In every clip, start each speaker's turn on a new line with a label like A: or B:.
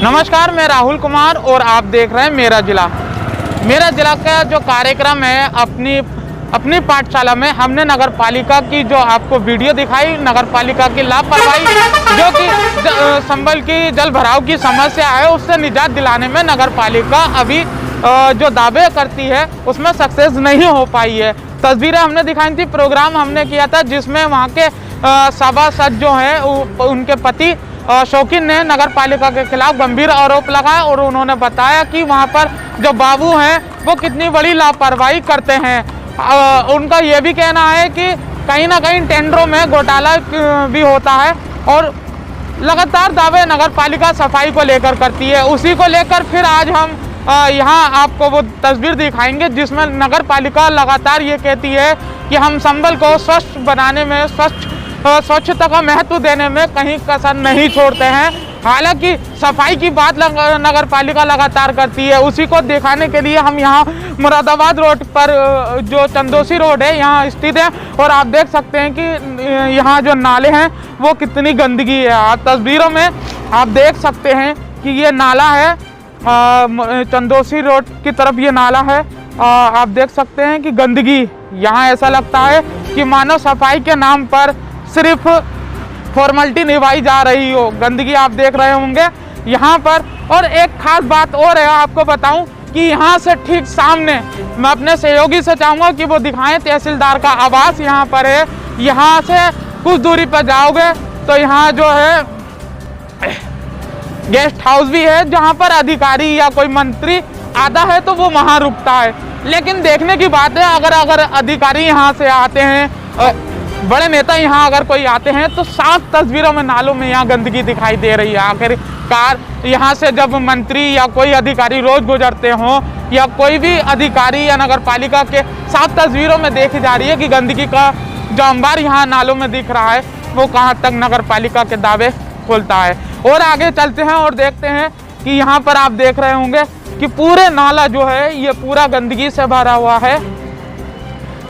A: नमस्कार, मैं राहुल कुमार और आप देख रहे हैं मेरा जिला। मेरा जिला का जो कार्यक्रम है, अपनी पाठशाला में हमने नगर पालिका की जो आपको वीडियो दिखाई, नगर पालिका की लापरवाही जो कि संभल की जल भराव की समस्या है उससे निजात दिलाने में नगर पालिका अभी जो दावे करती है उसमें सक्सेस नहीं हो पाई है। तस्वीरें हमने दिखाई थी, प्रोग्राम हमने किया था जिसमें वहाँ के सभासद जो हैं उनके पति शौकीन ने नगर पालिका के खिलाफ गंभीर आरोप लगाया और उन्होंने बताया कि वहाँ पर जो बाबू हैं वो कितनी बड़ी लापरवाही करते हैं। उनका ये भी कहना है कि कहीं ना कहीं टेंडरों में घोटाला भी होता है और लगातार दावे नगर पालिका सफाई को लेकर करती है। उसी को लेकर फिर आज हम यहाँ आपको वो तस्वीर दिखाएंगे जिसमें नगर पालिका लगातार ये कहती है कि हम संभल को स्वच्छ बनाने में, स्वच्छता का महत्व देने में कहीं कसर नहीं छोड़ते हैं। हालांकि सफाई की बात नगर पालिका लगातार करती है। उसी को दिखाने के लिए हम यहाँ मुरादाबाद रोड पर जो चंदोसी रोड है यहाँ स्थित है और आप देख सकते हैं कि यहाँ जो नाले हैं वो कितनी गंदगी है। आप तस्वीरों में आप देख सकते हैं कि ये नाला है, चंदोसी रोड की तरफ ये नाला है। आप देख सकते हैं कि गंदगी यहाँ ऐसा लगता है कि मानव सफाई के नाम पर सिर्फ फॉर्मेलिटी निभाई जा रही हो। गंदगी आप देख रहे होंगे यहाँ पर। और एक खास बात और है, आपको बताऊं कि यहाँ से ठीक सामने मैं अपने सहयोगी से चाहूँगा कि वो दिखाएं, तहसीलदार का आवास यहाँ पर है। यहाँ से कुछ दूरी पर जाओगे तो यहाँ जो है गेस्ट हाउस भी है जहाँ पर अधिकारी या कोई मंत्री आता है तो वो वहाँ रुकता है। लेकिन देखने की बात है, अगर अधिकारी यहाँ से आते हैं, बड़े नेता यहाँ अगर कोई आते हैं तो साफ तस्वीरों में नालों में यहाँ गंदगी दिखाई दे रही है। आखिरकार यहाँ से जब मंत्री या कोई अधिकारी रोज गुजरते हों या कोई भी अधिकारी या नगर पालिका के साफ तस्वीरों में देखी जा रही है कि गंदगी का जो अंबार यहाँ नालों में दिख रहा है वो कहाँ तक नगर पालिका के दावे खोलता है। और आगे चलते हैं और देखते हैं कि यहाँ पर आप देख रहे होंगे कि पूरे नाला जो है ये पूरा गंदगी से भरा हुआ है।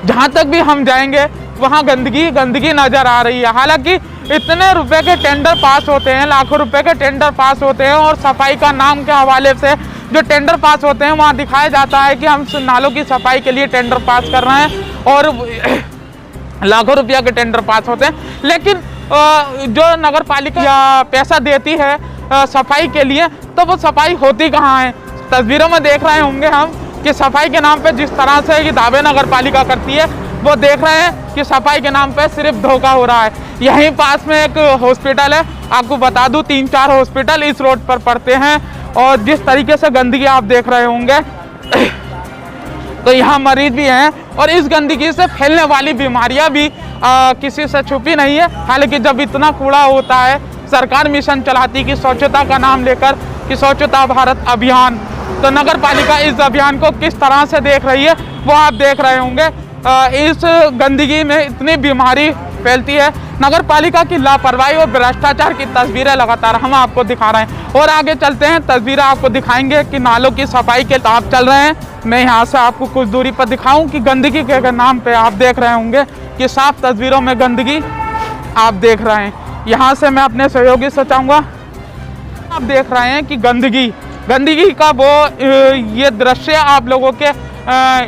A: जहाँ तक भी हम जाएंगे वहाँ गंदगी नजर आ रही है। हालांकि इतने रुपए के टेंडर पास होते हैं, लाखों रुपए के टेंडर पास होते हैं और सफाई का नाम के हवाले से जो टेंडर पास होते हैं वहाँ दिखाया जाता है कि हम नालों की सफाई के लिए टेंडर पास कर रहे हैं और लाखों रुपया के टेंडर पास होते हैं। लेकिन जो नगर पालिका पैसा देती है सफाई के लिए तो वो सफाई होती कहाँ है। तस्वीरों में देख रहे होंगे हम कि सफाई के नाम पे जिस तरह से ये दावे नगर पालिका करती है वो देख रहे हैं कि सफाई के नाम पे सिर्फ धोखा हो रहा है। यहीं पास में एक हॉस्पिटल है, आपको बता दूं 3-4 हॉस्पिटल इस रोड पर पड़ते हैं और जिस तरीके से गंदगी आप देख रहे होंगे तो यहाँ मरीज भी हैं और इस गंदगी से फैलने वाली बीमारियां भी किसी से छुपी नहीं है। हालांकि जब इतना कूड़ा होता है, सरकार मिशन चलाती कि स्वच्छता का नाम लेकर कि स्वच्छता भारत अभियान, तो नगर पालिका इस अभियान को किस तरह से देख रही है वो आप देख रहे होंगे। इस गंदगी में इतनी बीमारी फैलती है। नगर पालिका की लापरवाही और भ्रष्टाचार की तस्वीरें लगातार हम आपको दिखा रहे हैं और आगे चलते हैं, तस्वीरें आपको दिखाएंगे कि नालों की सफाई के काम चल रहे हैं। मैं यहाँ से आपको कुछ दूरी पर दिखाऊं कि गंदगी के नाम पे आप देख रहे होंगे कि साफ तस्वीरों में गंदगी आप देख रहे हैं। यहाँ से मैं अपने सहयोगी से चाहूँगा, आप देख रहे हैं कि गंदगी का वो ये दृश्य आप लोगों के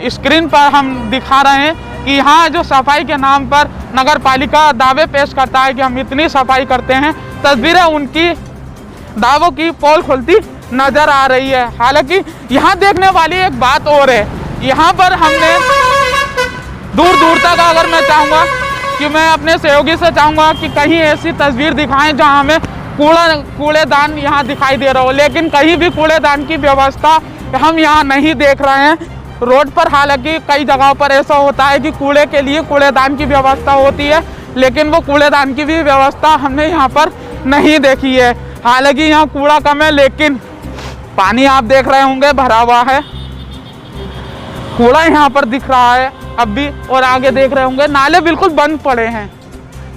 A: स्क्रीन पर हम दिखा रहे हैं कि यहाँ जो सफाई के नाम पर नगर पालिका दावे पेश करता है कि हम इतनी सफाई करते हैं, तस्वीरें उनकी दावों की पोल खुलती नजर आ रही है। हालांकि यहाँ देखने वाली एक बात और है, यहाँ पर हमने दूर दूर तक, अगर मैं चाहूँगा कि मैं अपने सहयोगी से चाहूँगा कि कहीं ऐसी तस्वीर दिखाएं जहाँ हमें कूड़ेदान यहाँ दिखाई दे रहा हो, लेकिन कहीं भी कूड़ेदान की व्यवस्था हम यहाँ नहीं देख रहे हैं रोड पर। हालांकि कई जगहों पर ऐसा होता है कि कूड़े के लिए कूड़ेदान की व्यवस्था होती है, लेकिन वो कूड़ेदान की भी व्यवस्था हमने यहाँ पर नहीं देखी है। हालांकि यहाँ कूड़ा कम है लेकिन पानी आप देख रहे होंगे भरा हुआ है, कूड़ा यहाँ पर दिख रहा है अब भी। और आगे देख रहे होंगे नाले बिल्कुल बंद पड़े हैं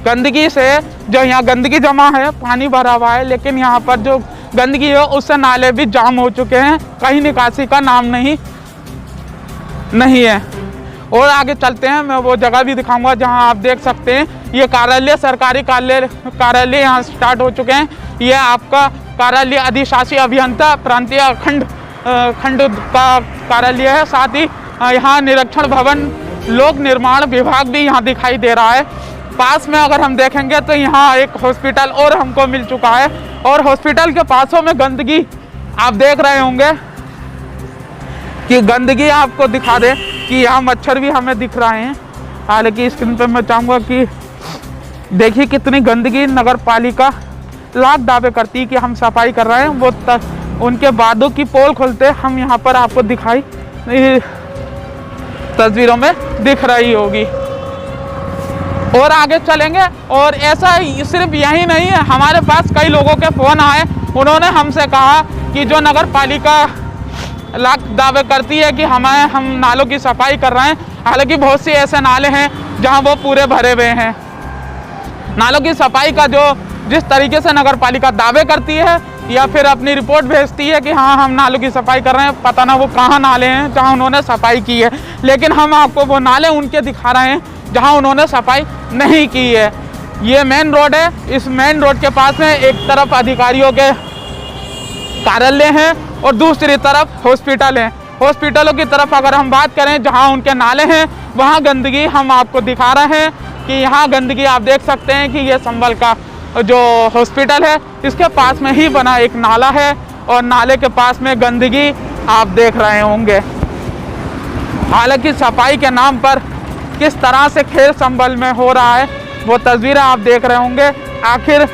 A: गंदगी से, जो यहाँ गंदगी जमा है, पानी भरा हुआ है, लेकिन यहाँ पर जो गंदगी है उससे नाले भी जाम हो चुके हैं, कहीं निकासी का नाम नहीं है। और आगे चलते हैं, मैं वो जगह भी दिखाऊंगा जहां आप देख सकते हैं ये कार्यालय, सरकारी कार्यालय यहाँ स्टार्ट हो चुके हैं। ये आपका कार्यालय अधिशासी अभियंता प्रांतीय खंड का कार्यालय है। साथ ही यहाँ निरीक्षण भवन लोक निर्माण विभाग भी यहाँ दिखाई दे रहा है। पास में अगर हम देखेंगे तो यहाँ एक हॉस्पिटल और हमको मिल चुका है, और हॉस्पिटल के पासों में गंदगी आप देख रहे होंगे कि गंदगी आपको दिखा दे कि यहाँ मच्छर भी हमें दिख रहे हैं। हालांकि स्क्रीन पर मैं चाहूँगा कि देखिए कितनी गंदगी। नगर पालिका लाख दावे करती है कि हम सफाई कर रहे हैं, वो उनके बादों की पोल खोलते हम यहाँ पर आपको दिखाई तस्वीरों में दिख रही होगी। और आगे चलेंगे, और ऐसा सिर्फ यही नहीं है, हमारे पास कई लोगों के फ़ोन आए, उन्होंने हमसे कहा कि जो नगर पालिका लाख दावे करती है कि हम नालों की सफाई कर रहे हैं, हालांकि बहुत से ऐसे नाले हैं जहां वो पूरे भरे हुए हैं। नालों की सफाई का जो जिस तरीके से नगर पालिका दावे करती है या फिर अपनी रिपोर्ट भेजती है कि हाँ हम नालों की सफाई कर रहे हैं, पता ना वो कहाँ नाले हैं जहाँ उन्होंने सफाई की है, लेकिन हम आपको वो नाले उनके दिखा रहे हैं जहाँ उन्होंने सफाई नहीं की है। ये मेन रोड है, इस मेन रोड के पास में एक तरफ अधिकारियों के कार्यालय हैं और दूसरी तरफ हॉस्पिटल है। हॉस्पिटलों की तरफ अगर हम बात करें जहाँ उनके नाले हैं, वहाँ गंदगी हम आपको दिखा रहे हैं कि यहाँ गंदगी आप देख सकते हैं कि ये संभल का जो हॉस्पिटल है इसके पास में ही बना एक नाला है, और नाले के पास में गंदगी आप देख रहे होंगे। हालांकि सफाई के नाम पर किस तरह से खेल संभल में हो रहा है वो तस्वीरें आप देख रहे होंगे। आखिर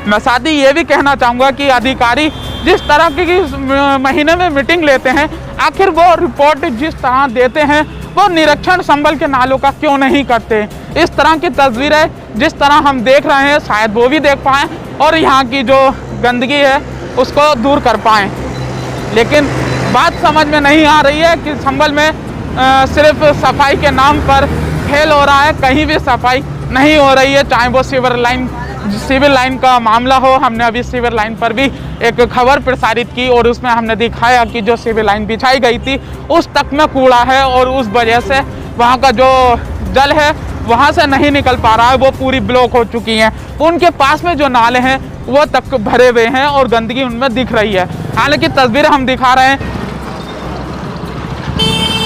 A: मैं साथ ही ये भी कहना चाहूँगा कि अधिकारी जिस तरह की महीने में मीटिंग लेते हैं, आखिर वो रिपोर्ट जिस तरह देते हैं वो निरीक्षण संभल के नालों का क्यों नहीं करते। इस तरह की तस्वीरें जिस तरह हम देख रहे हैं शायद वो भी देख पाएँ और यहाँ की जो गंदगी है उसको दूर कर पाएँ। लेकिन बात समझ में नहीं आ रही है कि संभल में सिर्फ सफाई के नाम पर खेल हो रहा है, कहीं भी सफाई नहीं हो रही है, चाहे वो सिविल लाइन का मामला हो। हमने अभी सिविल लाइन पर भी एक खबर प्रसारित की और उसमें हमने दिखाया कि जो सिविल लाइन बिछाई गई थी उस तक में कूड़ा है और उस वजह से वहाँ का जो जल है वहाँ से नहीं निकल पा रहा है, वो पूरी ब्लॉक हो चुकी हैं। उनके पास में जो नाले हैं वो तक भरे हुए हैं और गंदगी उनमें दिख रही है। हालांकि तस्वीरें हम दिखा रहे हैं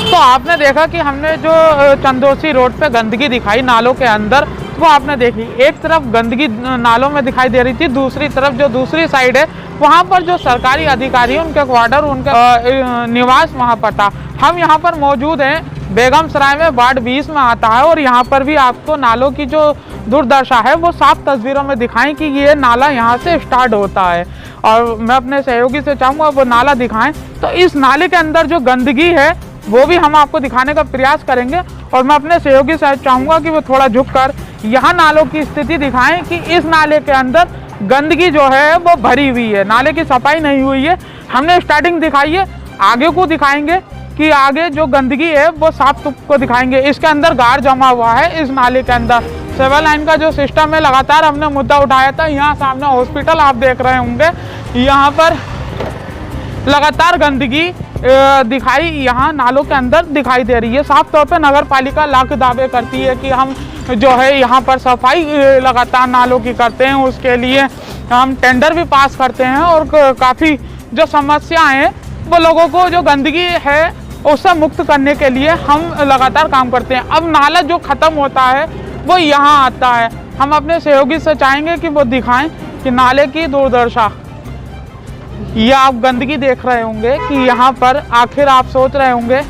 A: तो आपने देखा कि हमने जो चंदोसी रोड पे गंदगी दिखाई नालों के अंदर, वो आपने देखी। एक तरफ गंदगी नालों में दिखाई दे रही थी, दूसरी तरफ जो दूसरी साइड है वहाँ पर जो सरकारी अधिकारी उनके क्वार्टर उनका निवास वहाँ पर था। हम यहाँ पर मौजूद हैं, बेगम सराय में वार्ड 20 में आता है और यहाँ पर भी आपको नालों की जो दुर्दशा है वो साफ तस्वीरों में दिखाएं कि ये नाला यहाँ से स्टार्ट होता है। और मैं अपने सहयोगी से चाहूँगा वो नाला दिखाएं। तो इस नाले के अंदर जो गंदगी है वो भी हम आपको दिखाने का प्रयास करेंगे और मैं अपने सहयोगी से चाहूँगा कि वो थोड़ा झुककर यहाँ नालों की स्थिति दिखाएं कि इस नाले के अंदर गंदगी जो है वो भरी हुई है, नाले की सफाई नहीं हुई है। हमने स्टार्टिंग दिखाई है, आगे को दिखाएंगे कि आगे जो गंदगी है वो साफ को दिखाएंगे। इसके अंदर गार जमा हुआ है इस नाले के अंदर। सिविल लाइन का जो सिस्टम है लगातार हमने मुद्दा उठाया था। यहाँ सामने हॉस्पिटल आप देख रहे होंगे, यहाँ पर लगातार गंदगी दिखाई यहाँ नालों के अंदर दिखाई दे रही है। साफ तौर पे नगर पालिका लाख दावे करती है कि हम जो है यहाँ पर सफाई लगातार नालों की करते हैं, उसके लिए हम टेंडर भी पास करते हैं और काफ़ी जो समस्याएं हैं वो लोगों को जो गंदगी है उससे मुक्त करने के लिए हम लगातार काम करते हैं। अब नाला जो ख़त्म होता है वो यहाँ आता है। हम अपने सहयोगी से चाहेंगे कि वो दिखाएं कि नाले की दुर्दशा। ये आप गंदगी देख रहे होंगे कि यहाँ पर आखिर आप सोच रहे होंगे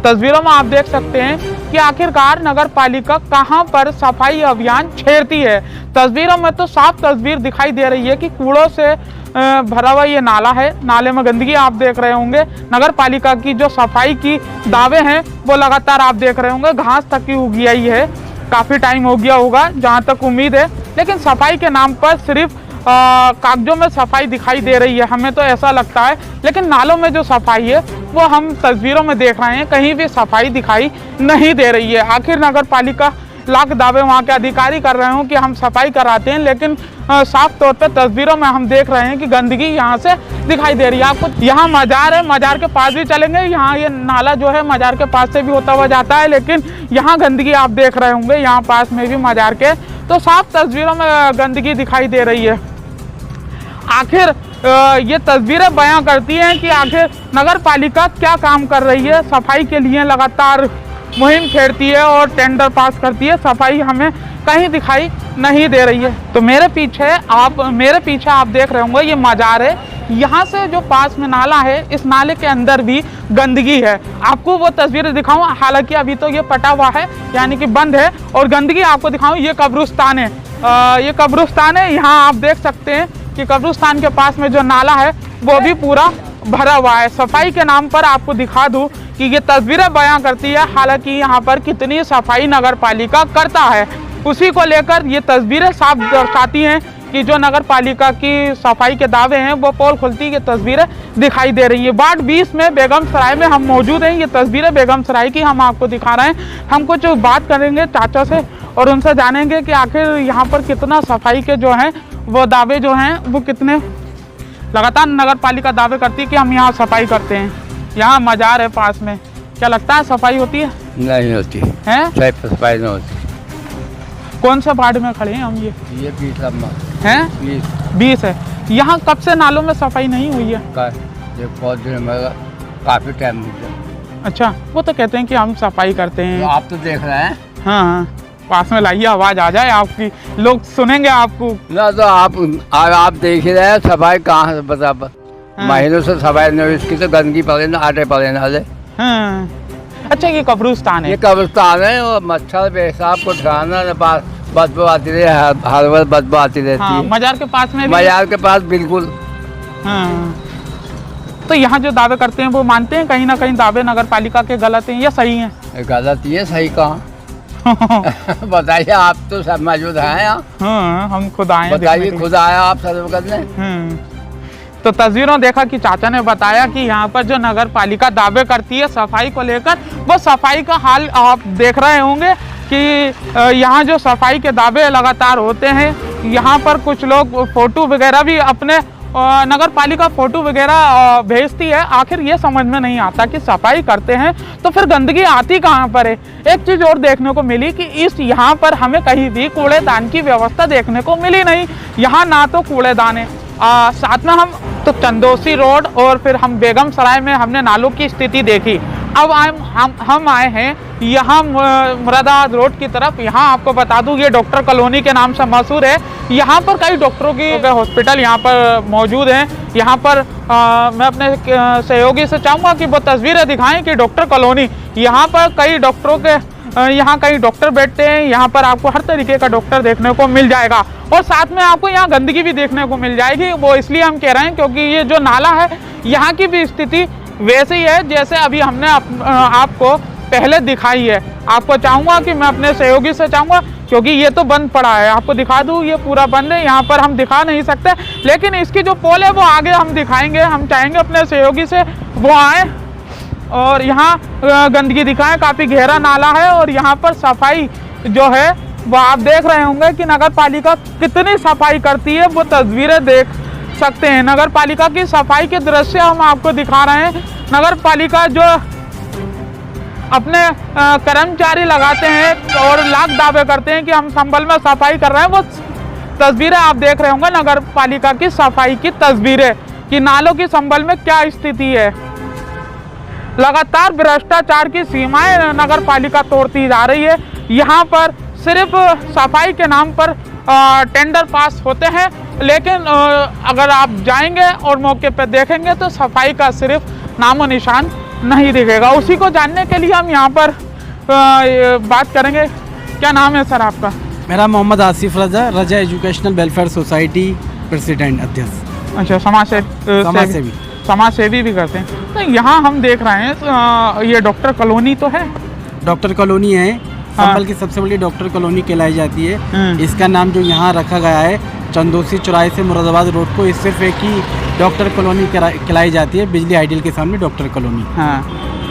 A: तस्वीरों में आप देख सकते हैं कि आखिरकार नगर पालिका कहाँ पर सफाई अभियान छेड़ती है। तस्वीरों में तो साफ तस्वीर दिखाई दे रही है कि कूड़ों से भरा हुआ ये नाला है, नाले में गंदगी आप देख रहे होंगे। नगर पालिका की जो सफाई की दावे हैं वो लगातार आप देख रहे होंगे। घास तक की उगी आई है, काफ़ी टाइम हो गया होगा जहाँ तक उम्मीद है, लेकिन सफाई के नाम पर सिर्फ कागजों में सफाई दिखाई दे रही है, हमें तो ऐसा लगता है। लेकिन नालों में जो सफाई है वो हम तस्वीरों में देख रहे हैं, कहीं भी सफाई दिखाई नहीं दे रही है। आखिर नगर पालिका लाख दावे वहाँ के अधिकारी कर रहे हों कि हम सफाई कराते हैं, लेकिन साफ तौर पे तस्वीरों में हम देख रहे हैं कि गंदगी यहाँ से दिखाई दे रही है आपको। यहाँ मजार है, मजार के पास भी चलेंगे, यहाँ ये नाला जो है मजार के पास से भी होता हुआ जाता है, लेकिन यहाँ गंदगी आप देख रहे होंगे, यहाँ पास में भी मजार के, तो साफ तस्वीरों में गंदगी दिखाई दे रही है। आखिर ये तस्वीरें बयां करती हैं कि आखिर नगर पालिका क्या काम कर रही है। सफाई के लिए लगातार मुहिम छेड़ती है और टेंडर पास करती है, सफाई हमें कहीं दिखाई नहीं दे रही है। तो मेरे पीछे आप देख रहे होंगे ये मजार है, यहाँ से जो पास में नाला है, इस नाले के अंदर भी गंदगी है। आपको वो तस्वीरें दिखाऊं, हालांकि अभी तो ये पटा हुआ है यानी कि बंद है, और गंदगी आपको दिखाऊं, ये कब्रिस्तान है, ये कब्रिस्तान है। यहाँ आप देख सकते हैं कि कब्रिस्तान के पास में जो नाला है वो भी पूरा भरा हुआ है। सफाई के नाम पर आपको दिखा दूं कि ये तस्वीरें बयां करती है, हालांकि यहाँ पर कितनी सफाई नगर पालिका करता है, उसी को लेकर ये तस्वीरें साफ दर्शाती हैं कि जो नगर पालिका की सफाई के दावे हैं वो पोल खुलती की तस्वीरें दिखाई दे रही है। वार्ड 20 में बेगम सराय में हम मौजूद हैं, ये तस्वीरें बेगम सराय की हम आपको दिखा रहे हैं। हम कुछ बात करेंगे चाचा से और उनसे जानेंगे कि आखिर यहाँ पर कितना सफाई के जो हैं वो दावे जो हैं वो कितने, लगातार नगर पालिका दावे करती है कि हम यहाँ सफाई करते हैं। यहाँ मजार है पास में, क्या लगता है सफाई होती है?
B: नहीं होती
A: है,
B: सफाई नहीं होती।
A: कौन से वार्ड में खड़े हैं हम? ये
B: 20 लम्बा
A: है, 20 है। यहाँ कब से नालों में सफाई नहीं हुई है?
B: ये बहुत दिन में, काफी टाइम हो गया।
A: अच्छा, वो तो कहते हैं कि हम सफाई करते हैं।
B: तो आप तो देख रहे हैं।
A: हाँ, पास में लाइए, आवाज आ जाए आपकी, लोग सुनेंगे आपको
B: ना। तो आप देख ही रहे हैं सफाई कहाँ से बता। महीनों से सफाई नहीं हुई, इसकी तो गंदगी पड़े ना, आटे पड़े ना।
A: हाँ। अच्छा, ये कब्रिस्तान है?
B: ये कब्रिस्तान है, और मच्छर पेशाब को ठहराना न पास बदबू आती रही, हर वक्त बदबू आती रहती है।
A: मजार के पास में भी?
B: मजार के पास बिल्कुल।
A: हाँ। तो यहाँ जो दावे करते हैं वो मानते हैं कहीं ना कहीं दावे नगर पालिका के गलत हैं या सही हैं?
B: गलत ही है, सही कहाँ? बताइए, आप तो सब मौजूद हैं यहाँ।
A: हाँ, हम खुद आए,
B: बताइए, खुद आया आप सर्व करने।
A: तो तस्वीरों देखा कि चाचा ने बताया कि यहाँ पर जो नगर पालिका दावे करती है सफाई को लेकर, वो सफाई का हाल आप देख रहे होंगे कि यहाँ जो सफाई के दावे लगातार होते हैं, यहाँ पर कुछ लोग फोटो वगैरह भी अपने नगर पालिका फोटो वगैरह भेजती है। आखिर ये समझ में नहीं आता कि सफाई करते हैं तो फिर गंदगी आती कहाँ पर है। एक चीज़ और देखने को मिली कि इस यहाँ पर हमें कहीं भी कूड़ेदान की व्यवस्था देखने को मिली नहीं। यहाँ ना तो कूड़ेदान है, साथ में हम तो चंदोसी रोड और फिर हम बेगम सराय में हमने नालों की स्थिति देखी। अब हम आए हैं यहाँ मुरादाबाद रोड की तरफ। यहाँ आपको बता दूँ ये डॉक्टर कॉलोनी के नाम से मशहूर है। यहाँ पर कई डॉक्टरों की हॉस्पिटल यहाँ पर मौजूद हैं। यहाँ पर मैं अपने सहयोगी से चाहूँगा कि वो तस्वीरें दिखाएं कि डॉक्टर कॉलोनी, यहाँ पर कई डॉक्टरों के यहाँ कई डॉक्टर बैठते हैं। यहाँ पर आपको हर तरीके का डॉक्टर देखने को मिल जाएगा और साथ में आपको यहाँ गंदगी भी देखने को मिल जाएगी। वो इसलिए हम कह रहे हैं क्योंकि ये जो नाला है यहाँ की भी स्थिति वैसे ही है जैसे अभी हमने आपको पहले दिखाई है। आपको चाहूँगा कि मैं अपने सहयोगी से चाहूँगा, क्योंकि ये तो बंद पड़ा है, आपको दिखा दूँ, ये पूरा बंद है, यहाँ पर हम दिखा नहीं सकते, लेकिन इसकी जो पोल है वो आगे हम दिखाएंगे। हम चाहेंगे अपने सहयोगी से वो आए और यहाँ गंदगी दिखाएं। काफ़ी गहरा नाला है और यहाँ पर सफाई जो है वो आप देख रहे होंगे कि नगर पालिका कितनी सफाई करती है, वो तस्वीरें देख सकते हैं। नगर पालिका की सफाई के दृश्य हम आपको दिखा रहे हैं। नगर पालिका जो अपने कर्मचारी लगाते हैं और लाख दावे करते हैं कि हम संभल में सफाई कर रहे हैं, वो तस्वीरें आप देख रहे होंगे नगर पालिका की सफाई की तस्वीरें कि नालों की संभल में क्या स्थिति है। लगातार भ्रष्टाचार की सीमाएं नगर पालिका तोड़ती जा रही है। यहाँ पर सिर्फ सफाई के नाम पर टेंडर पास होते हैं, लेकिन अगर आप जाएंगे और मौके पर देखेंगे तो सफाई का सिर्फ नामो निशान नहीं दिखेगा। उसी को जानने के लिए हम यहाँ पर बात करेंगे। क्या नाम है सर आपका?
C: मेरा मोहम्मद आसिफ रजा, रजा एजुकेशनल वेलफेयर सोसाइटी प्रेसिडेंट अध्यक्ष।
A: अच्छा, समाज सेवी भी करते हैं। तो यहाँ हम देख रहे हैं ये डॉक्टर कॉलोनी तो है,
C: डॉक्टर कॉलोनी है, संभल की सबसे बड़ी डॉक्टर कॉलोनी कहलाई जाती है। इसका नाम जो यहाँ रखा गया है चंदोसी चौराहे से मुरादाबाद रोड को, इस सिर्फ एक ही डॉक्टर कॉलोनी कहलाई जाती है, बिजली आइडियल के सामने डॉक्टर कॉलोनी।
A: हाँ,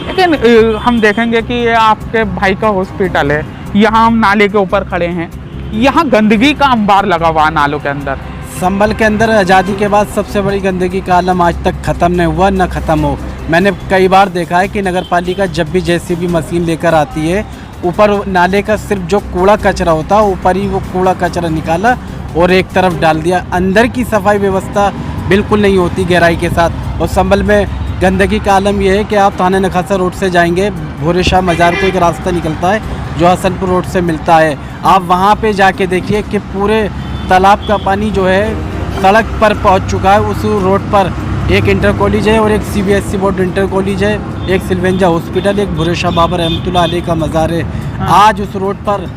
A: लेकिन हम देखेंगे कि ये आपके भाई का हॉस्पिटल है, यहाँ हम नाले के ऊपर खड़े हैं, यहाँ गंदगी का अंबार लगा हुआ है नालों के अंदर।
C: संभल के अंदर आज़ादी के बाद सबसे बड़ी गंदगी का आलम आज तक ख़त्म नहीं हुआ, न ख़त्म हो। मैंने कई बार देखा है कि नगर पालिका जब भी जेसीबी मशीन लेकर आती है, ऊपर नाले का सिर्फ जो कूड़ा कचरा होता है ऊपर ही वो कूड़ा कचरा निकाला और एक तरफ डाल दिया। अंदर की सफाई व्यवस्था बिल्कुल नहीं होती गहराई के साथ। और संभल में गंदगी का आलम यह है कि आप थाना नखासा रोड से जाएंगे, भोरे शाह मज़ार को एक रास्ता निकलता है जो हसनपुर रोड से मिलता है। आप वहाँ पे जाके देखिए कि पूरे तालाब का पानी जो है सड़क पर पहुँच चुका है। उस रोड पर एक इंटर कॉलेज है और एक CBSE बोर्ड इंटर कॉलेज है, एक सिल्वेंजा हॉस्पिटल, एक भोरे शाह बाबर रहमतुल्लाह अलैह का मज़ार है। आज उस रोड पर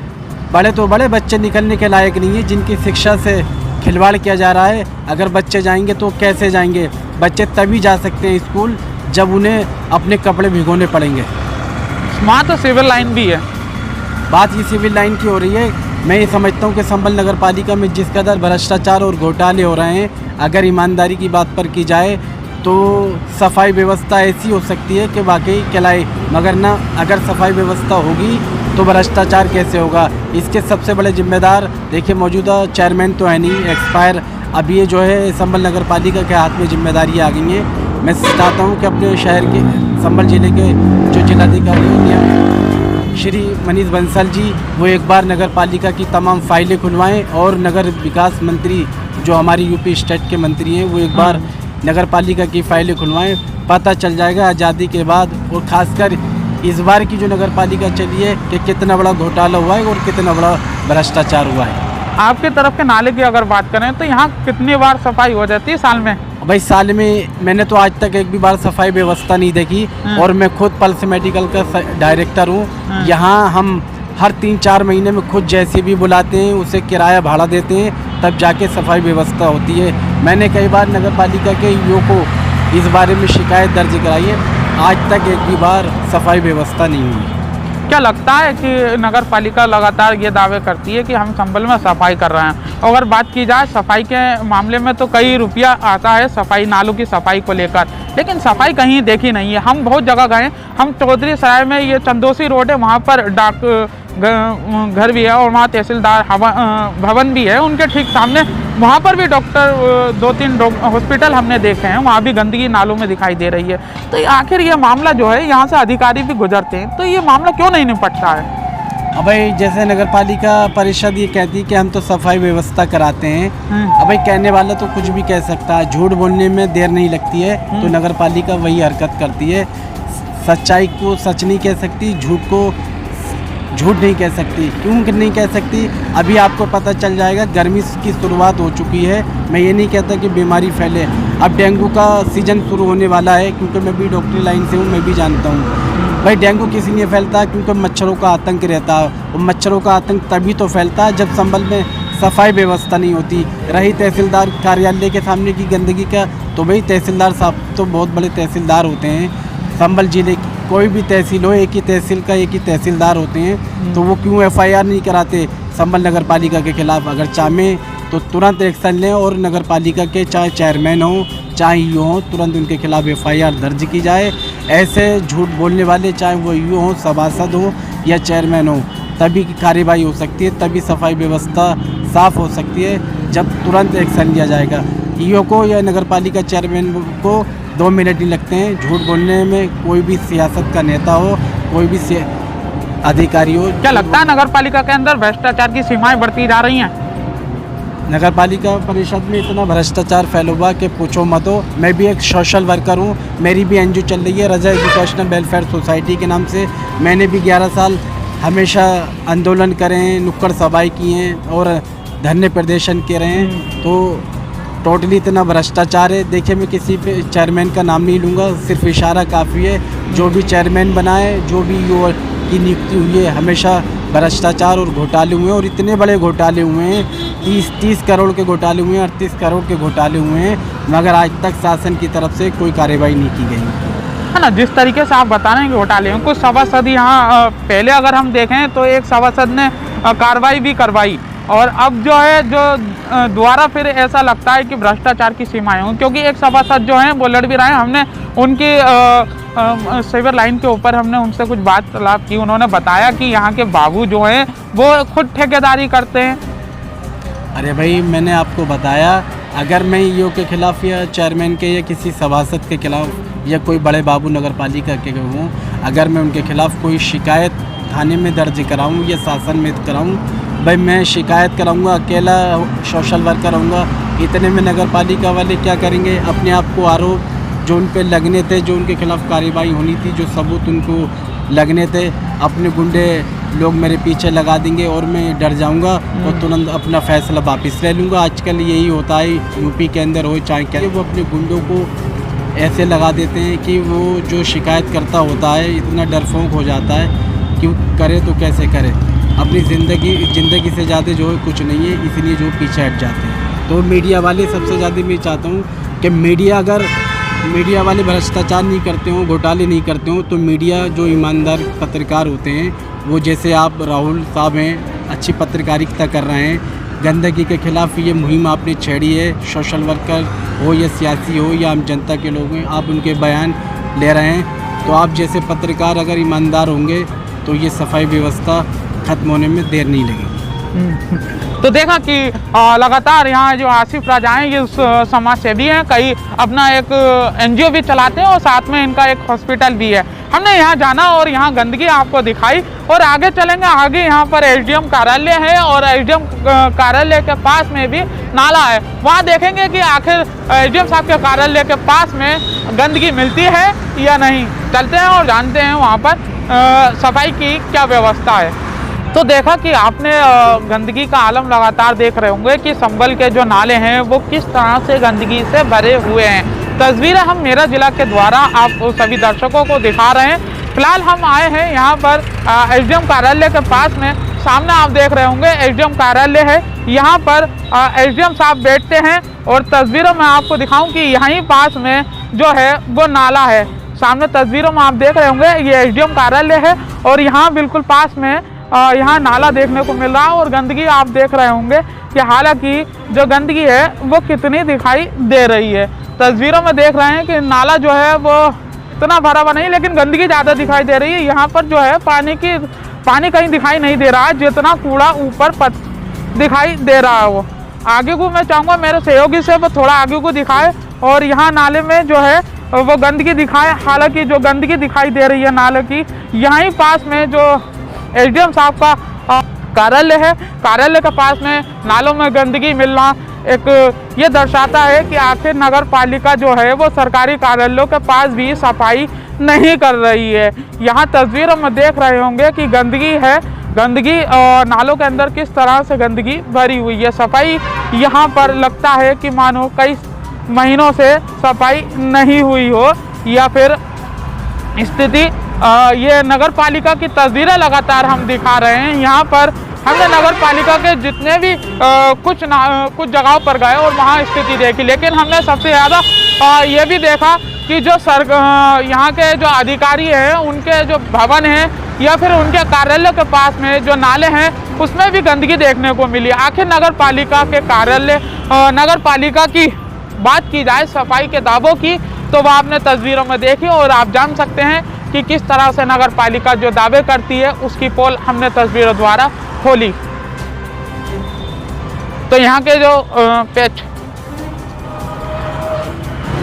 C: बड़े तो बड़े बच्चे निकलने के लायक नहीं है, जिनकी शिक्षा से खिलवाड़ किया जा रहा है। अगर बच्चे जाएंगे तो कैसे जाएंगे? बच्चे तभी जा सकते हैं स्कूल जब उन्हें अपने कपड़े भिगोने पड़ेंगे।
A: वहाँ तो सिविल लाइन भी है।
C: बात ये सिविल लाइन की हो रही है। मैं ये समझता हूँ कि संभल नगर पालिका में जिस कदर भ्रष्टाचार और घोटाले हो रहे हैं, अगर ईमानदारी की बात पर की जाए तो सफाई व्यवस्था ऐसी हो सकती है कि वाकई कहलाए, मगर ना अगर सफाई व्यवस्था होगी तो भ्रष्टाचार कैसे होगा? इसके सबसे बड़े जिम्मेदार देखिए मौजूदा चेयरमैन तो है नहीं, एक्सपायर। अब ये जो है संभल नगर पालिका के हाथ में जिम्मेदारी आ गई है। मैं चाहता हूँ कि अपने शहर के संभल ज़िले के जो जिलाधिकारी हैं श्री मनीष बंसल जी, वो एक बार नगर पालिका की तमाम फाइलें खुलवाएं और नगर विकास मंत्री जो हमारी यूपी स्टेट के मंत्री हैं वो एक बार नगर पालिका की फाइलें खुलवाएं। पता चल जाएगा आज़ादी के बाद और ख़ासकर इस बार की जो नगर पालिका चली है कि कितना बड़ा घोटाला हुआ है और कितना बड़ा भ्रष्टाचार हुआ है।
A: आपके तरफ के नाले की अगर बात करें तो यहाँ कितनी बार सफाई हो जाती है साल में?
C: भाई साल में मैंने तो आज तक एक भी बार सफाई व्यवस्था नहीं देखी और मैं खुद पल्स मेडिकल का डायरेक्टर हूँ। यहाँ हम हर 3-4 महीने में खुद जेसीबी बुलाते हैं, उसे किराया भाड़ा देते हैं, तब जाके सफाई व्यवस्था होती है। मैंने कई बार नगर पालिका के ईओ को इस बारे में शिकायत दर्ज कराई है, आज तक एक भी बार सफाई व्यवस्था नहीं हुई।
A: क्या लगता है कि नगर पालिका लगातार ये दावे करती है कि हम संभल में सफाई कर रहे हैं, अगर बात की जाए सफाई के मामले में तो कई रुपया आता है सफाई नालों की सफाई को लेकर, लेकिन सफाई कहीं देखी नहीं है। हम बहुत जगह गए, हम चौधरी सराय में ये चंदोसी रोड है, वहाँ पर डाक घर भी है और वहाँ तहसीलदार भवन भी है, उनके ठीक सामने वहाँ पर भी डॉक्टर 2-3 हॉस्पिटल हमने देखे हैं, वहाँ भी गंदगी नालों में दिखाई दे रही है। तो आखिर ये मामला जो है, यहाँ से अधिकारी भी गुजरते हैं, तो ये मामला क्यों नहीं निपटता है?
C: अब भाई जैसे नगर पालिका परिषद ये कहती है कि हम तो सफाई व्यवस्था कराते हैं, अब भाई कहने वाला तो कुछ भी कह सकता है, झूठ बोलने में देर नहीं लगती है, तो नगर पालिका वही हरकत करती है। सच्चाई को सच नहीं कह सकती, झूठ को झूठ नहीं कह सकती। क्यों नहीं कह सकती? अभी आपको पता चल जाएगा, गर्मी की शुरुआत हो चुकी है। मैं ये नहीं कहता कि बीमारी फैले, अब डेंगू का सीज़न शुरू होने वाला है, क्योंकि मैं भी डॉक्टरी लाइन से हूँ, मैं भी जानता हूँ भाई डेंगू किसी लिए फैलता है क्योंकि मच्छरों का आतंक रहता है, और मच्छरों का आतंक तभी तो फैलता है जब संभल में सफाई व्यवस्था नहीं होती। रही तहसीलदार कार्यालय के सामने की गंदगी का, तो भाई तहसीलदार साहब तो बहुत बड़े तहसीलदार होते हैं। संभल जिले की कोई भी तहसील हो, एक ही तहसील का एक ही तहसीलदार होते हैं, तो वो क्यों FIR नहीं कराते संभल नगर पालिका के खिलाफ? अगर चाहें तो तुरंत एक्शन लें और नगर पालिका के चाहे चेयरमैन हो चाहे ईओ हो, तुरंत उनके खिलाफ FIR दर्ज की जाए। ऐसे झूठ बोलने वाले चाहे वो ईओ हो, सभासद हो या चेयरमैन हो, तभी कार्रवाई हो सकती है, तभी सफाई व्यवस्था साफ़ हो सकती है जब तुरंत एक्शन लिया जाएगा। ईओ को या नगर पालिका चेयरमैन को 2 मिनट ही लगते हैं झूठ बोलने में। कोई भी सियासत का नेता हो, कोई भी अधिकारी हो।
A: क्या लगता है नगर पालिका के अंदर भ्रष्टाचार की सीमाएं बढ़ती जा रही हैं?
C: नगर पालिका परिषद में इतना भ्रष्टाचार फैला हुआ कि पूछो मत हो। मैं भी एक सोशल वर्कर हूँ, मेरी भी NGO चल रही है रजा एजुकेशनल वेलफेयर सोसाइटी के नाम से। मैंने भी 11 साल हमेशा आंदोलन करे हैं, नुक्कड़ सभाएं किए हैं और धरने प्रदर्शन किए रहे हैं। तो टोटली इतना भ्रष्टाचार है। देखिए मैं किसी पे चेयरमैन का नाम नहीं लूँगा, सिर्फ इशारा काफ़ी है। जो भी चेयरमैन बनाए, जो भी ईओ की नियुक्ति हुई है, हमेशा भ्रष्टाचार और घोटाले हुए हैं, और इतने बड़े घोटाले हुए हैं, 30 करोड़ के घोटाले हुए हैं, 38 करोड़ के घोटाले हुए हैं, मगर आज तक शासन की तरफ से कोई कार्रवाई नहीं की गई
A: है ना। जिस तरीके से आप बता रहे हैं कि घोटाले हैं, कुछ सभासद यहाँ पहले अगर हम देखें तो एक सभासद ने कार्रवाई भी करवाई, और अब जो है दोबारा फिर ऐसा लगता है कि भ्रष्टाचार की सीमाएं हों, क्योंकि एक सभासद जो हैं वो लड़ भी रहे हैं। हमने उनकी सिविल लाइन के ऊपर हमने उनसे कुछ बातचीत की। उन्होंने बताया कि यहाँ के बाबू जो हैं वो खुद ठेकेदारी करते हैं।
C: अरे भाई, मैंने आपको बताया, अगर मैं ईओ के खिलाफ़ या चेयरमैन के या किसी सभासद के खिलाफ़ या कोई बड़े बाबू नगर पालिका के हूँ, अगर मैं उनके खिलाफ़ कोई शिकायत थाने में दर्ज कराऊँ या शासन में कराऊँ, भाई मैं शिकायत कराऊँगा, अकेला सोशल वर्कर रहूँगा। इतने में नगर पालिका वाले क्या करेंगे, अपने आप को आरोप जो उन पे लगने थे, जो उनके खिलाफ़ कार्रवाई होनी थी, जो सबूत उनको लगने थे, अपने गुंडे लोग मेरे पीछे लगा देंगे और मैं डर जाऊंगा और तुरंत अपना फैसला वापस ले लूँगा। आजकल यही होता है, यूपी के अंदर हो चाहे क्या, वो अपने गुंडों को ऐसे लगा देते हैं कि वो जो शिकायत करता होता है इतना डरपोक हो जाता है कि करे तो कैसे करे, अपनी ज़िंदगी से ज़्यादा जो है कुछ नहीं है, इसलिए जो पीछे हट जाते हैं। तो मीडिया वाले सबसे ज़्यादा मैं चाहता हूँ कि मीडिया वाले भ्रष्टाचार नहीं करते हों, घोटाले नहीं करते हों, तो मीडिया जो ईमानदार पत्रकार होते हैं, वो जैसे आप राहुल साहब हैं, अच्छी पत्रकारिता कर रहे हैं। गंदगी के खिलाफ़ ये मुहिम आपने छेड़ी है, सोशल वर्कर हो या सियासी हो या आम जनता के लोग हैं, आप उनके बयान ले रहे हैं। तो आप जैसे पत्रकार अगर ईमानदार होंगे तो ये सफाई व्यवस्था ख़त्म होने में देर नहीं लगेगी।
A: तो देखा कि लगातार यहाँ जो आसिफ राजा हैं ये समाज सेवी हैं, कई अपना एक एनजीओ भी चलाते हैं और साथ में इनका एक हॉस्पिटल भी है। हमने यहाँ जाना और यहाँ गंदगी आपको दिखाई और आगे चलेंगे। आगे यहाँ पर एसडीएम कार्यालय है और एसडीएम कार्यालय के पास में भी नाला है, वहाँ देखेंगे कि आखिर एसडीएम साहब के कार्यालय के पास में गंदगी मिलती है या नहीं। चलते हैं और जानते हैं वहाँ पर सफाई की क्या व्यवस्था है। तो देखा कि आपने गंदगी का आलम लगातार देख रहे होंगे कि संभल के जो नाले हैं वो किस तरह से गंदगी से भरे हुए हैं। तस्वीरें हम मेरा जिला के द्वारा आप सभी दर्शकों को दिखा रहे हैं। फिलहाल हम आए हैं यहाँ पर एसडीएम कार्यालय के पास में। सामने आप देख रहे होंगे एसडीएम कार्यालय है, यहाँ पर एसडीएम साहब बैठते हैं और तस्वीरों में आपको दिखाऊं कि यहीं पास में जो है वो नाला है। सामने तस्वीरों में आप देख रहे होंगे ये एसडीएम कार्यालय है और यहाँ बिल्कुल पास में यहाँ नाला देखने को मिल रहा है और गंदगी आप देख रहे होंगे कि हालांकि जो गंदगी है वो कितनी दिखाई दे रही है। तस्वीरों में देख रहे हैं कि नाला जो है वो इतना भरा हुआ नहीं, लेकिन गंदगी ज़्यादा दिखाई दे रही है। यहाँ पर जो है पानी कहीं दिखाई नहीं दे रहा है, जितना कूड़ा ऊपर दिखाई दे रहा है वो। आगे को मैं चाहूँगा मेरे सहयोगी से वो थोड़ा आगे को दिखाए और यहाँ नाले में जो है वो गंदगी दिखाए। हालांकि जो गंदगी दिखाई दे रही है नाले की, यहीं पास में जो एसडीएम साहब का कार्यालय है, कार्यालय के पास में नालों में गंदगी मिलना एक ये दर्शाता है कि आखिर नगर पालिका जो है वो सरकारी कार्यालयों के पास भी सफाई नहीं कर रही है। यहाँ तस्वीरों में देख रहे होंगे कि गंदगी है, गंदगी नालों के अंदर किस तरह से गंदगी भरी हुई है। सफाई यहाँ पर लगता है कि मानो कई महीनों से सफाई नहीं हुई हो या फिर स्थिति ये नगर पालिका की तस्वीरें लगातार हम दिखा रहे हैं। यहाँ पर हमने नगर पालिका के जितने भी कुछ जगहों पर गए और वहाँ स्थिति देखी, लेकिन हमने सबसे ज़्यादा ये भी देखा कि जो यहाँ के जो अधिकारी हैं उनके जो भवन हैं या फिर उनके कार्यालय के पास में जो नाले हैं उसमें भी गंदगी देखने को मिली। आखिर नगर पालिका के कार्यालय नगर पालिका की बात की जाए सफाई के दावों की तो वह आपने तस्वीरों में देखी और आप जान सकते हैं कि किस तरह से नगर पालिका जो दावे करती है उसकी पोल हमने तस्वीरों द्वारा खोली। तो यहाँ के जो पेच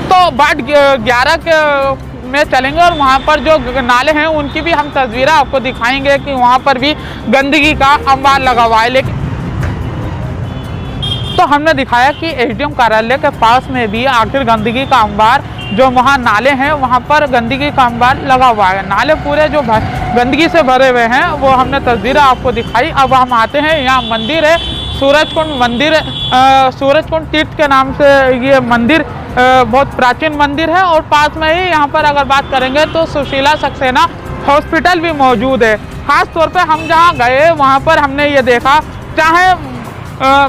A: तो वार्ड 11 के में चलेंगे और वहाँ पर जो नाले हैं उनकी भी हम तस्वीरें आपको दिखाएंगे कि वहाँ पर भी गंदगी का अंबार लगा हुआ है। लेकिन तो हमने दिखाया कि एसडीएम कार्यालय के पास में भी आखिर गंदगी का अंबार जो वहाँ नाले हैं वहाँ पर गंदगी का अंबार लगा हुआ है। नाले पूरे जो गंदगी से भरे हुए हैं वो हमने तस्वीरें आपको दिखाई। अब हम आते हैं, यहाँ मंदिर है सूरजकुंड मंदिर, सूरजकुंड तीर्थ के नाम से ये मंदिर बहुत प्राचीन मंदिर है और पास में ही यहाँ पर अगर बात करेंगे तो सुशीला सक्सेना हॉस्पिटल भी मौजूद है। खास तौर पे हम जहाँ गए वहाँ पर हमने ये देखा, चाहे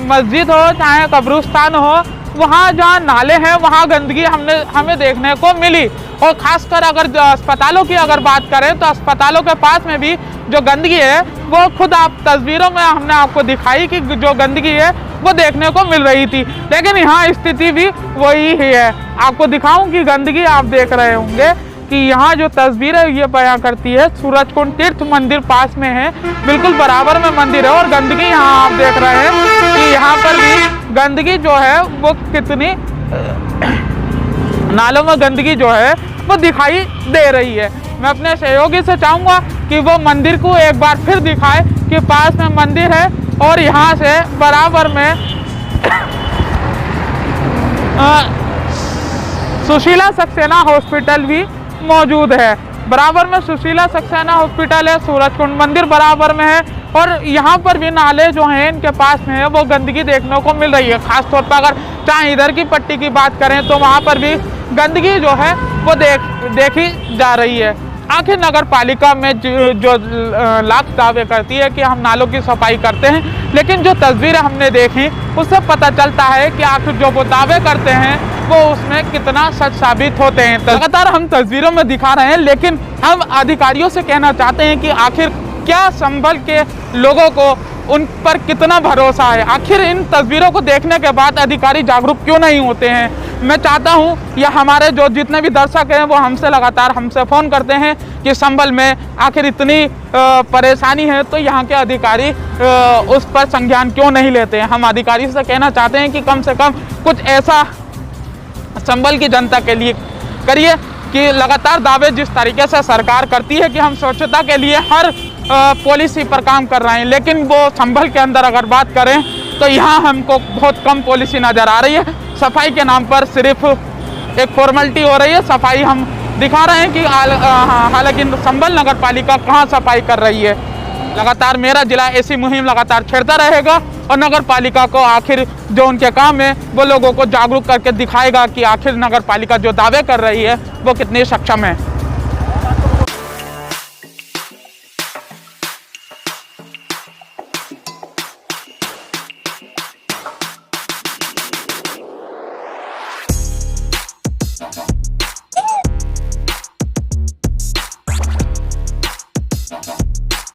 A: मस्जिद हो चाहे कब्रिस्तान हो, वहाँ जहाँ नाले हैं वहाँ गंदगी हमें देखने को मिली। और ख़ासकर अगर अस्पतालों की अगर बात करें तो अस्पतालों के पास में भी जो गंदगी है वो खुद आप तस्वीरों में हमने आपको दिखाई कि जो गंदगी है वो देखने को मिल रही थी। लेकिन यहाँ स्थिति भी वही ही है। आपको दिखाऊं कि गंदगी आप देख रहे होंगे कि यहाँ जो तस्वीर है ये बयां करती है। सूरजकुंड तीर्थ मंदिर पास में है, बिल्कुल बराबर में मंदिर है और गंदगी यहाँ आप देख रहे हैं कि यहाँ पर भी गंदगी जो है वो कितनी नालों में गंदगी जो है वो दिखाई दे रही है। मैं अपने सहयोगी से चाहूँगा कि वो मंदिर को एक बार फिर दिखाए कि पास में मंदिर है और यहाँ से बराबर में सुशीला सक्सेना हॉस्पिटल भी मौजूद है। बराबर में सुशीला सक्सेना हॉस्पिटल है, सूरजकुंड मंदिर बराबर में है और यहाँ पर भी नाले जो हैं इनके पास में है वो गंदगी देखने को मिल रही है। खास तौर पर अगर चाहे इधर की पट्टी की बात करें तो वहाँ पर भी गंदगी जो है वो देखी जा रही है। आखिर नगर पालिका में जो लाख दावे करती है कि हम नालों की सफाई करते हैं, लेकिन जो तस्वीरें हमने देखी उससे पता चलता है कि आखिर जो वो दावे करते हैं वो उसमें कितना सच साबित होते हैं। लगातार हम तस्वीरों में दिखा रहे हैं, लेकिन हम अधिकारियों से कहना चाहते हैं कि आखिर क्या संभल के लोगों को उन पर कितना भरोसा है। आखिर इन तस्वीरों को देखने के बाद अधिकारी जागरूक क्यों नहीं होते हैं। मैं चाहता हूं या हमारे जो जितने भी दर्शक हैं वो हमसे फ़ोन करते हैं कि संभल में आखिर इतनी परेशानी है तो यहाँ के अधिकारी उस पर संज्ञान क्यों नहीं लेते हैं। हम अधिकारी से कहना चाहते हैं कि कम से कम कुछ ऐसा संभल की जनता के लिए करिए कि लगातार दावे जिस तरीके से सरकार करती है कि हम स्वच्छता के लिए हर पॉलिसी पर काम कर रहे हैं, लेकिन वो संभल के अंदर अगर बात करें तो यहाँ हमको बहुत कम पॉलिसी नज़र आ रही है। सफाई के नाम पर सिर्फ एक फॉर्मेलिटी हो रही है। सफाई हम दिखा रहे हैं कि हालांकि संभल नगर पालिका कहाँ सफाई कर रही है। लगातार मेरा जिला ऐसी मुहिम लगातार छेड़ता रहेगा और नगर पालिका को आखिर जो उनके काम है वो लोगों को जागरूक करके दिखाएगा कि आखिर नगर पालिका जो दावे कर रही है वो कितनी सक्षम है।